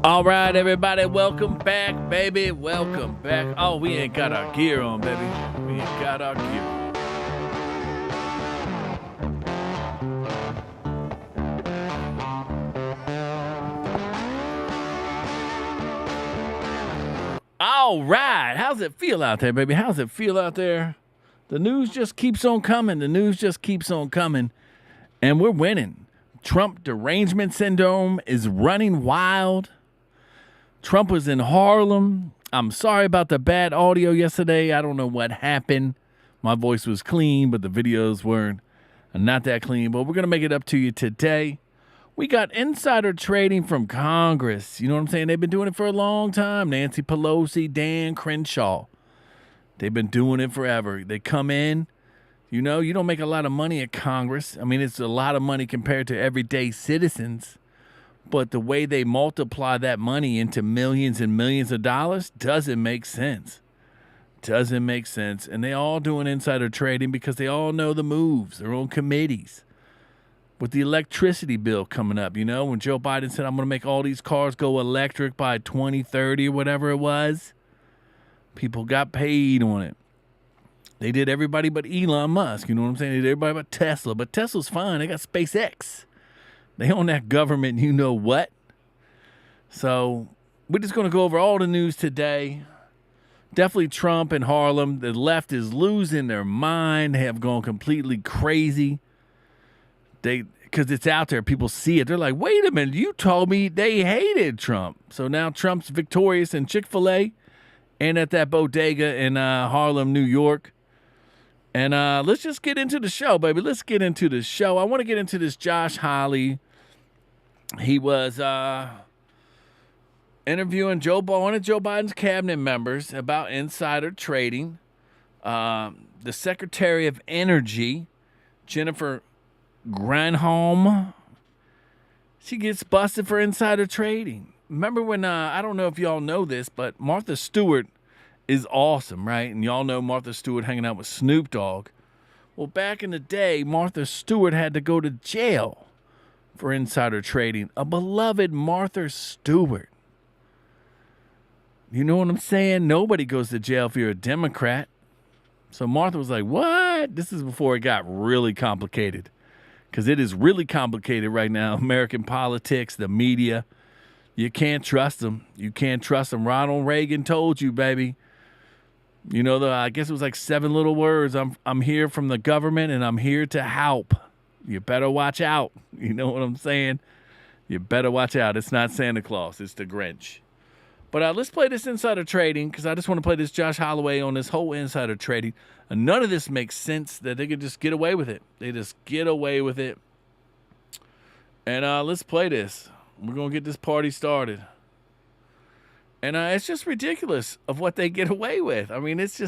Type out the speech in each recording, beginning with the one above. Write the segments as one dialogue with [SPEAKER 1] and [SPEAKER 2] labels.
[SPEAKER 1] All right, everybody, welcome back, baby. Welcome back. Oh, we ain't got our gear on, baby. We ain't got our gear on. All right. How's it feel out there, baby? How's it feel out there? The news just keeps on coming. The news just keeps on coming. And we're winning. Trump derangement syndrome is running wild. Trump was in Harlem. I'm sorry about the bad audio yesterday. I don't know what happened. My voice was clean, but the videos weren't not that clean. But we're going to make it up to you today. We got insider trading from Congress. You know what I'm saying? They've been doing it for a long time. Nancy Pelosi, Dan Crenshaw. They've been doing it forever. They come in. You know, you don't make a lot of money at Congress. I mean, it's a lot of money compared to everyday citizens. But the way they multiply that money into millions and millions of dollars doesn't make sense. Doesn't make sense. And they all doing insider trading because they all know the moves. They're on committees. With the electricity bill coming up, you know, when Joe Biden said, I'm going to make all these cars go electric by 2030 or whatever it was, people got paid on it. They did everybody but Elon Musk. You know what I'm saying? They did everybody but Tesla. But Tesla's fine. They got SpaceX. They own that government, you know what? So we're just going to go over all the news today. Definitely Trump and Harlem. The left is losing their mind. They have gone completely crazy. Because it's out there. People see it. They're like, wait a minute. You told me they hated Trump. So now Trump's victorious in Chick-fil-A and at that bodega in Harlem, New York. And let's just get into the show, baby. Let's get into the show. I want to get into this Josh Hawley. He was interviewing one of Joe Biden's cabinet members about insider trading. The Secretary of Energy, Jennifer Granholm, she gets busted for insider trading. Remember when, I don't know if y'all know this, but Martha Stewart is awesome, right? And y'all know Martha Stewart hanging out with Snoop Dogg. Well, back in the day, Martha Stewart had to go to jail for insider trading. A beloved Martha Stewart. You know what I'm saying? Nobody goes to jail if you're a Democrat. So Martha was like, what? This is before it got really complicated. Because it is really complicated right now. American politics, the media. You can't trust them. You can't trust them. Ronald Reagan told you, baby. You know, I guess it was like 7 little words. I'm here from the government, and I'm here to help. You better watch out. You know what I'm saying? You better watch out. It's not Santa Claus. It's the Grinch. But let's play this insider trading because I just want to play this Josh Hawley on this whole insider trading. And none of this makes sense that they could just get away with it. They just get away with it. And let's play this. We're going to get this party started. And it's just ridiculous of what they get away with. I mean, it's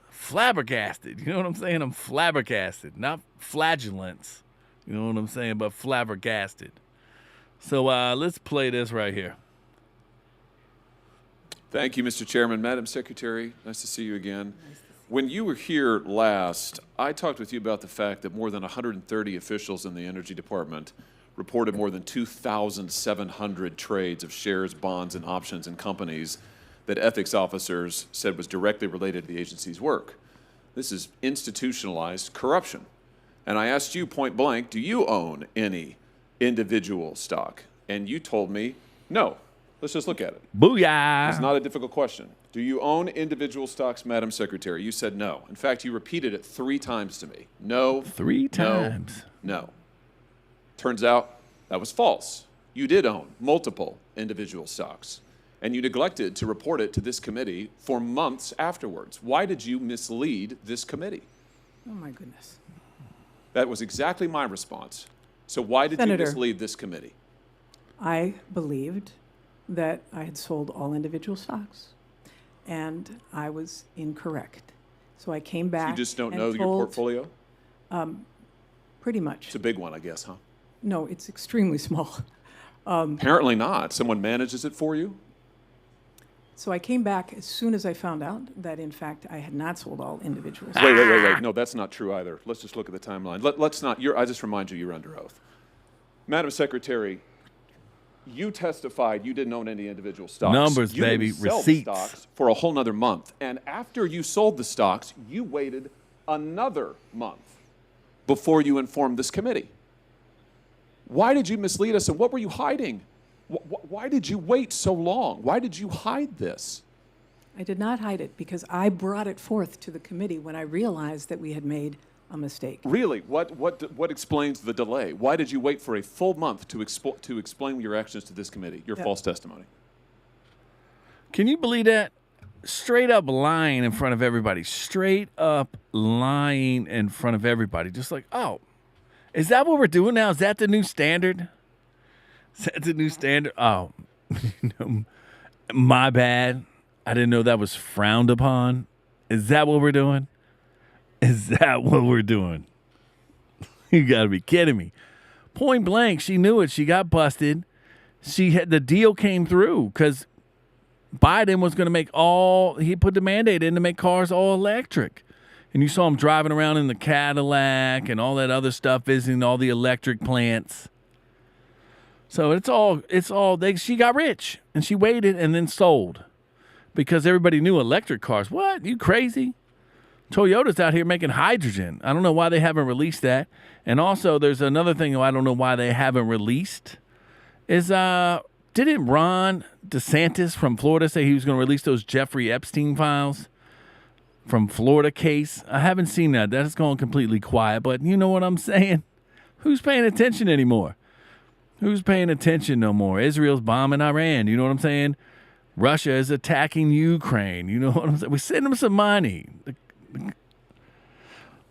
[SPEAKER 1] flabbergasted. You know what I'm saying? I'm flabbergasted, not flagellants. You know what I'm saying? But flabbergasted. So let's play this right here.
[SPEAKER 2] Thank you, Mr. Chairman. Madam Secretary, nice to see you again. When you were here last, I talked with you about the fact that more than 130 officials in the Energy Department reported more than 2,700 trades of shares, bonds, and options in companies that ethics officers said was directly related to the agency's work. This is institutionalized corruption. And I asked you point blank, do you own any individual stock? And you told me, no. Let's just look at it.
[SPEAKER 1] Booyah!
[SPEAKER 2] It's not a difficult question. Do you own individual stocks, Madam Secretary? You said no. In fact, you repeated it 3 times to me. No.
[SPEAKER 1] 3 times.
[SPEAKER 2] No. Turns out that was false. You did own multiple individual stocks, and you neglected to report it to this committee for months afterwards. Why did you mislead this committee?
[SPEAKER 3] Oh, my goodness.
[SPEAKER 2] That was exactly my response. So why did
[SPEAKER 3] Senator,
[SPEAKER 2] you mislead this committee?
[SPEAKER 3] I believed that I had sold all individual stocks, and I was incorrect. So I came back.
[SPEAKER 2] You just don't
[SPEAKER 3] and
[SPEAKER 2] know your
[SPEAKER 3] told,
[SPEAKER 2] portfolio?
[SPEAKER 3] Pretty much.
[SPEAKER 2] It's a big one, I guess, huh?
[SPEAKER 3] No, it's extremely small.
[SPEAKER 2] Apparently not. Someone manages it for you?
[SPEAKER 3] So I came back as soon as I found out that, in fact, I had not sold all individuals.
[SPEAKER 2] Wait. No, that's not true either. Let's just look at the timeline. Let's not. I just remind you, you're under oath. Madam Secretary, You testified you didn't own any individual stocks.
[SPEAKER 1] Numbers,
[SPEAKER 2] you
[SPEAKER 1] baby,
[SPEAKER 2] didn't sell the
[SPEAKER 1] receipts.
[SPEAKER 2] stocks for a whole nother month. And after you sold the stocks, you waited another month before you informed this committee. Why did you mislead us, and what were you hiding? Why did you wait so long? Why did you hide this?
[SPEAKER 3] I did not hide it because I brought it forth to the committee when I realized that we had made a mistake.
[SPEAKER 2] Really? What explains the delay? Why did you wait for a full month to explain your actions to this committee, your false testimony?
[SPEAKER 1] Can you believe that? Straight up lying in front of everybody. Straight up lying in front of everybody. Just like, oh, is that what we're doing now? Is that the new standard? Is that the new standard? Oh, my bad. I didn't know that was frowned upon. Is that what we're doing? Is that what we're doing? You got to be kidding me. Point blank, she knew it. She got busted. The deal came through because Biden was going to he put the mandate in to make cars all electric. And you saw him driving around in the Cadillac and all that other stuff, visiting all the electric plants. So she got rich and she waited and then sold because everybody knew electric cars. What? You crazy? Toyota's out here making hydrogen. I don't know why they haven't released that. And also, there's another thing I don't know why they haven't released is didn't Ron DeSantis from Florida say he was going to release those Jeffrey Epstein files from Florida case? I haven't seen that. That's gone completely quiet. But you know what I'm saying? Who's paying attention anymore? Who's paying attention no more? Israel's bombing Iran. You know what I'm saying? Russia is attacking Ukraine. You know what I'm saying? We send them some money.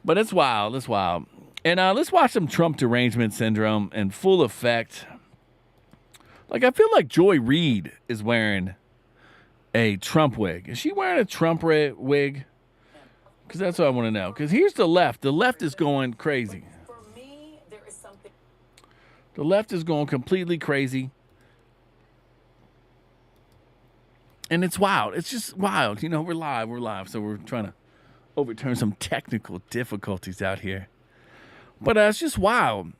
[SPEAKER 1] But it's wild. It's wild. And let's watch some Trump derangement syndrome in full effect. Like, I feel like Joy Reid is wearing a Trump wig. Is she wearing a Trump wig? Because that's what I want to know. Because here's the left. The left is going crazy.
[SPEAKER 4] For me, there is something.
[SPEAKER 1] The left is going completely crazy. And it's wild. It's just wild. You know, we're live. So we're trying to overturn some technical difficulties out here. But it's just wild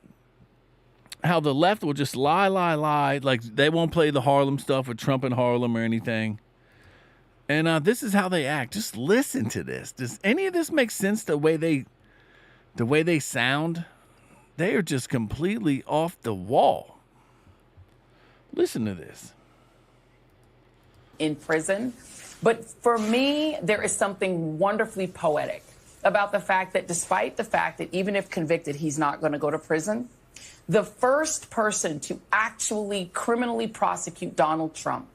[SPEAKER 1] how the left will just lie. Like they won't play the Harlem stuff with Trump and Harlem or anything. And this is how they act. Just listen to this. Does any of this make sense the way they sound? They are just completely off the wall. Listen to this.
[SPEAKER 4] In prison. But for me, there is something wonderfully poetic about the fact that despite the fact that even if convicted, he's not going to go to prison, the first person to actually criminally prosecute Donald Trump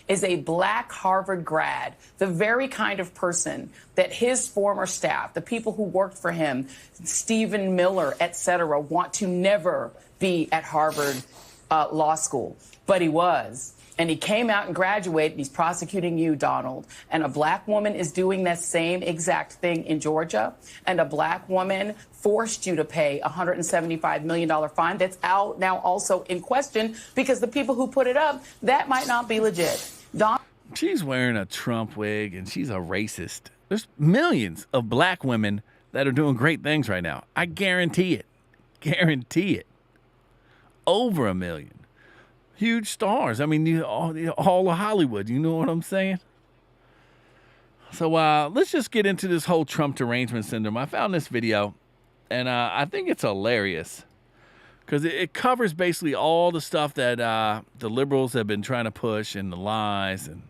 [SPEAKER 4] is a black Harvard grad, the very kind of person that his former staff, the people who worked for him, Stephen Miller, et cetera, want to never be at Harvard Law School. But he was. And he came out and graduated, and he's prosecuting you, Donald. And a black woman is doing that same exact thing in Georgia. And a black woman forced you to pay a $175 million fine that's out now also in question because the people who put it up, that might not be legit.
[SPEAKER 1] She's wearing a Trump wig, and she's a racist. There's millions of black women that are doing great things right now. I guarantee it. Guarantee it. Over 1 million. Huge stars. I mean, all of Hollywood. You know what I'm saying? So let's just get into this whole Trump derangement syndrome. I found this video, and I think it's hilarious because it covers basically all the stuff that the liberals have been trying to push and the lies. And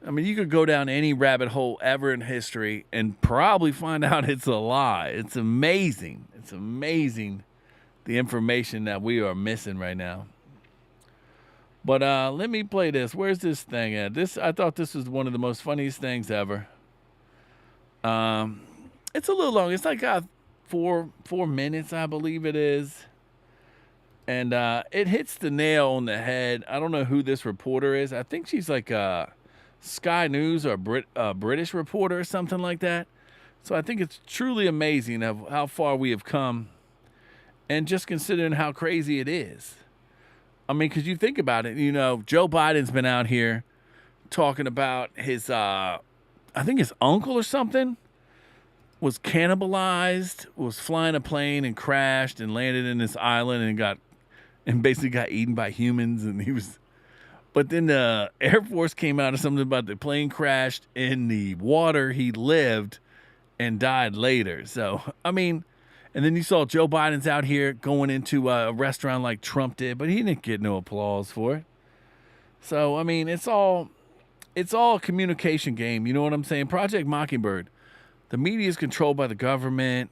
[SPEAKER 1] I mean, you could go down any rabbit hole ever in history and probably find out it's a lie. It's amazing. It's amazing the information that we are missing right now. But let me play this. Where's this thing at? I thought this was one of the most funniest things ever. It's a little long. It's like 4 minutes, I believe it is. And it hits the nail on the head. I don't know who this reporter is. I think she's like a Sky News or a British reporter or something like that. So I think it's truly amazing of how far we have come. And just considering how crazy it is. I mean, because you think about it, you know, Joe Biden's been out here talking about his, I think his uncle or something was cannibalized, was flying a plane and crashed and landed in this island and got and basically got eaten by humans, and he was. But then the Air Force came out of something about the plane crashed in the water. He lived and died later. So, I mean, and then you saw Joe Biden's out here going into a restaurant like Trump did, but he didn't get no applause for it. So, I mean, it's all a communication game. You know what I'm saying? Project Mockingbird. The media is controlled by the government,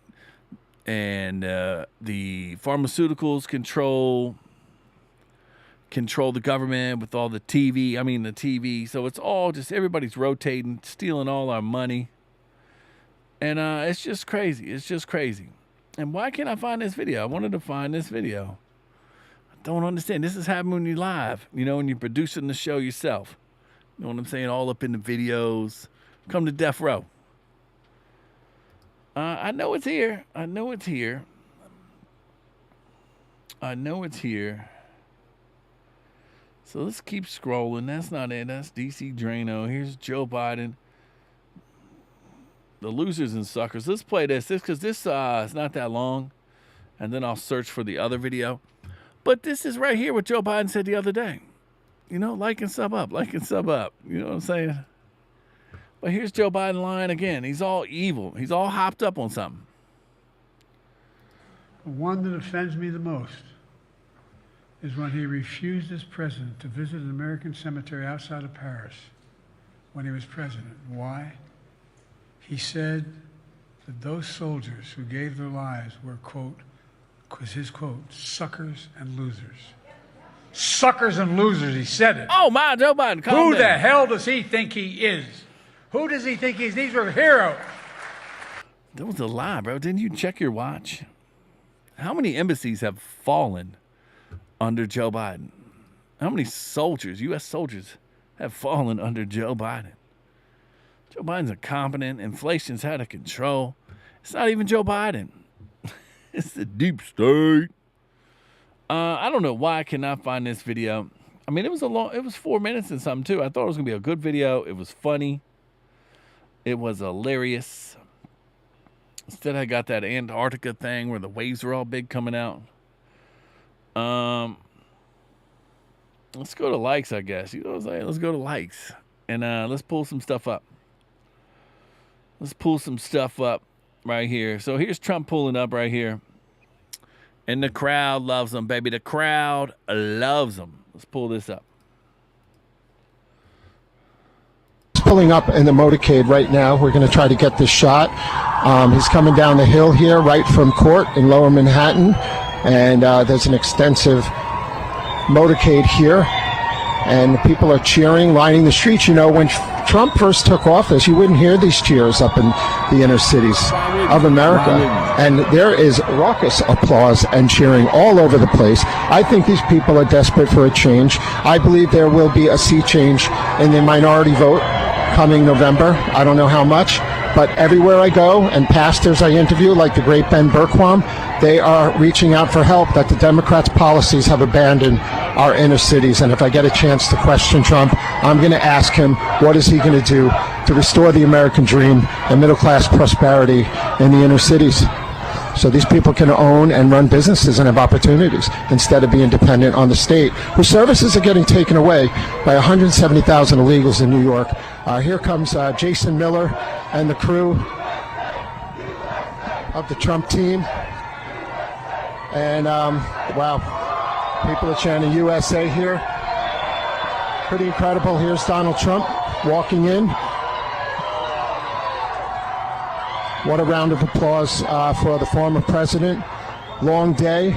[SPEAKER 1] and the pharmaceuticals control the government with all the TV. So it's all just everybody's rotating, stealing all our money. And it's just crazy. It's just crazy. And why can't I find this video? I wanted to find this video. I don't understand. This is happening when you're live, when you're producing the show yourself. You know what I'm saying? All up in the videos. Come to death row. I know it's here. I know it's here. So let's keep scrolling. That's not it. That's DC Drano. Here's Joe Biden. The losers and suckers. Let's play this. Because this is not that long. And then I'll search for the other video. But this is right here what Joe Biden said the other day. Like and sub up. Like and sub up. You know what I'm saying? But here's Joe Biden lying again. He's all evil. He's all hopped up on something.
[SPEAKER 5] The one that offends me the most is when he refused as president to visit an American cemetery outside of Paris when he was president. Why? He said that those soldiers who gave their lives were, quote, was his quote, suckers and losers. Suckers and losers, he said it.
[SPEAKER 1] Oh, my, Joe Biden, calm
[SPEAKER 5] Who
[SPEAKER 1] down.
[SPEAKER 5] the hell does he think he is? Who does he think he is? These were heroes.
[SPEAKER 1] That was a lie, bro. Didn't you check your watch? How many embassies have fallen under Joe Biden? How many soldiers, U.S. soldiers, have fallen under Joe Biden? Joe Biden's incompetent. Inflation's out of control. It's not even Joe Biden. It's the deep state. I don't know why I cannot find this video. I mean, it was 4 minutes and something, too. I thought it was going to be a good video. It was funny. It was hilarious. Instead, I got that Antarctica thing where the waves were all big coming out. Let's go to likes, I guess. You know what I'm saying? Let's go to likes. And let's pull some stuff up. Let's pull some stuff up right here. So here's Trump pulling up right here. And the crowd loves him, baby. The crowd loves him. Let's pull this up.
[SPEAKER 6] Pulling up in the motorcade right now. We're going to try to get this shot. He's coming down the hill here right from court in Lower Manhattan. And there's an extensive motorcade here. And people are cheering, lining the streets. When Trump first took office, you wouldn't hear these cheers up in the inner cities of America. And there is raucous applause and cheering all over the place. I think these people are desperate for a change. I believe there will be a sea change in the minority vote coming November. I don't know how much, but everywhere I go and pastors I interview, like the great Ben Bergquam, they are reaching out for help that the Democrats' policies have abandoned our inner cities. And if I get a chance to question Trump, I'm going to ask him, what is he going to do to restore the American dream and middle-class prosperity in the inner cities? So these people can own and run businesses and have opportunities instead of being dependent on the state, whose services are getting taken away by 170,000 illegals in New York. Here comes Jason Miller and the crew of the Trump team. And, wow, people are chanting USA here. Pretty incredible. Here's Donald Trump walking in. What a round of applause for the former president. Long day.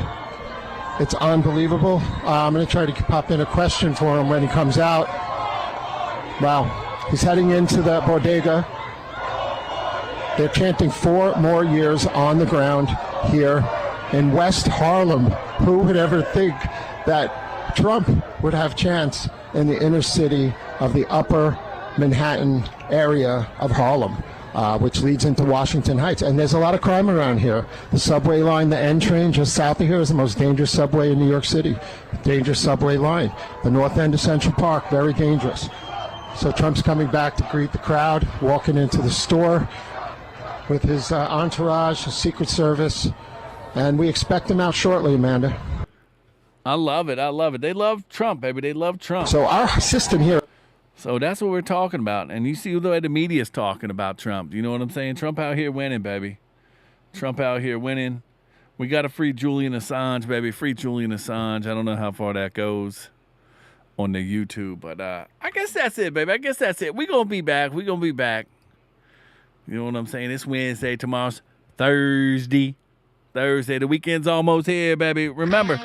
[SPEAKER 6] It's unbelievable. I'm going to try to pop in a question for him when he comes out. Wow. He's heading into the bodega. They're chanting 4 more years on the ground here in West Harlem. Who would ever think that Trump would have chance in the inner city of the upper Manhattan area of Harlem? Which leads into Washington Heights. And there's a lot of crime around here. The subway line, the N train just south of here is the most dangerous subway in New York City. Dangerous subway line. The north end of Central Park, very dangerous. So Trump's coming back to greet the crowd, walking into the store with his entourage, his Secret Service. And we expect him out shortly, Amanda.
[SPEAKER 1] I love it. I love it. They love Trump, baby. They love Trump.
[SPEAKER 6] So our system here.
[SPEAKER 1] So that's what we're talking about. And you see the way the media's talking about Trump. You know what I'm saying? Trump out here winning, baby. Trump out here winning. We got to free Julian Assange, baby. Free Julian Assange. I don't know how far that goes on the YouTube, but I guess that's it, baby. I guess that's it. We're going to be back. We're going to be back. You know what I'm saying? It's Wednesday. Tomorrow's Thursday. The weekend's almost here, baby. Remember,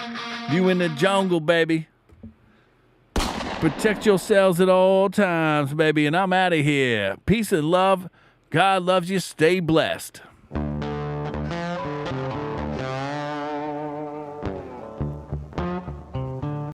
[SPEAKER 1] you in the jungle, baby. Protect yourselves at all times, baby. And I'm out of here. Peace and love. God loves you. Stay blessed.